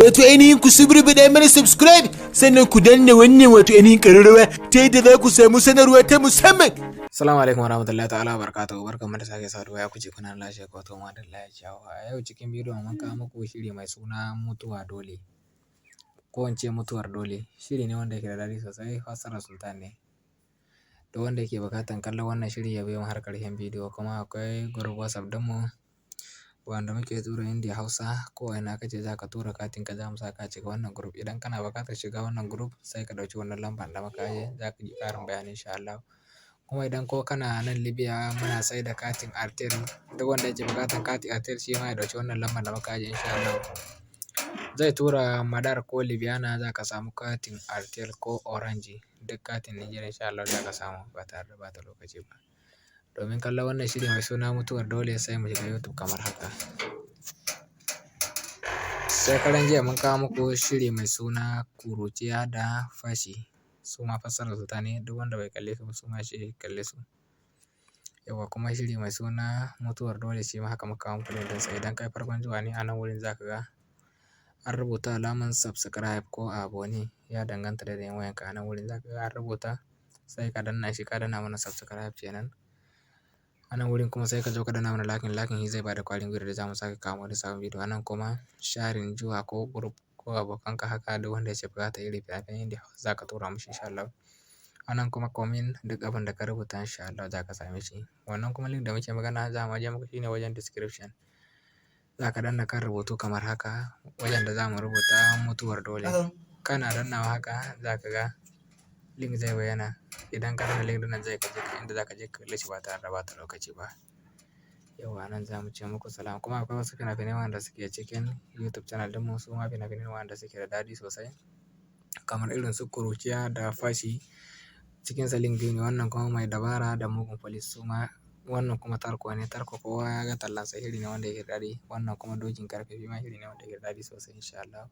wato ainihin ku suburbuɗe mana subscribe sannan ku danna wannan wato ainihin ƙararrawa ta yadda za ku samu sanarwa ta musamman. Assalamu alaikum warahmatullahi ta'ala wabarakatuhu, barkanmu da sake saduwa, ya kuke kuna lafiya ko to ma da lafiya. A yau cikin bidiyon mun kawo muku shiri mai suna mutuwa dole, ko in ce mutuwar dole. Shiri ne wanda yake da daɗi sosai, fassarar Sultan ne. Da wanda yake buƙatan kallon wannan shiri ya biyo mu har ƙarshen bidiyo. Kuma akwai group WhatsApp ɗinmu wanda muke tura Indiya Hausa, ko ina kace za ka tura katin ka za mu saka cika wannan group. Idan kana buƙatar shiga wannan group sai ka ɗauki wannan lambar da muka ajiye, za ka ji ƙarin bayani insha Allah. Kuma idan ko kana nan Libya muna sai da katin Airtel, duk wanda yake buƙatar katin Airtel shi ma ya ɗauki wannan lambar da muka ajiye insha Allah. Zai tura Madar ko Libyana za ka samu katin Airtel ko Orange, duk katin Nigeria insha Allah za ka samu ba tare da ɓata lokaci ba. Domin kallon wannan shiri mai suna mutuwar dole sai mu shiga YouTube kamar haka. Shekaran jiya mun kawo muku shiri mai suna kuruciya da fashi, su ma fassarar su ta ne, duk wanda bai kalle su ba su ma shi kalle su. Yauwa kuma shiri mai suna mutuwar dole shi ma haka muka kawo muku da sa. Idan kai farkon zuwa ne a nan wurin za ka ga an rubuta alamar subscribe ko abone, ya danganta da yanayin wayanka. A nan wurin za ka ga an rubuta, sai ka danna shi, ka danna mana subscribe kenan. A nan wurin kuma sai ka zo ka danna mana lakin shi zai bada ƙwarin gwiwa da za mu sake kawo wani sabon bidiyo. A nan kuma sharing zuwa ko group ko abokanka haka, duk wanda yake buƙatar irin fina-finan Indiya za ka tura mishi insha Allah. A nan kuma comment duk abin da ka rubuta insha Allah za ka same shi. Wannan kuma link da muke magana za mu ajiye muku shine wajen description. Za ka danna kan rubutu kamar haka, wajen da za mu rubuta mutuwar dole. Kana dannawa haka za ka ga link zai bayyana. Idan ka danna link ɗin zai kai ka inda za ka je ka kalle shi ba tare da ɓata lokaci ba. Yauwa nan za mu ce muku salam. Kuma akwai wasu fina-finai wanda suke cikin YouTube channel ɗinmu, su ma fina-finai wanda suke da daɗi sosai, kamar irin su kuruciya da fashi, cikin sa link biyu ne. Wannan kuma mai dabara da mugun police, su ma wannan kuma tarko ne. Tarko kowa ya ga tallansa, shiri ne wanda yake da daɗi. Wannan kuma dokin ƙarfe shi ma shiri ne wanda yake da daɗi sosai insha Allah.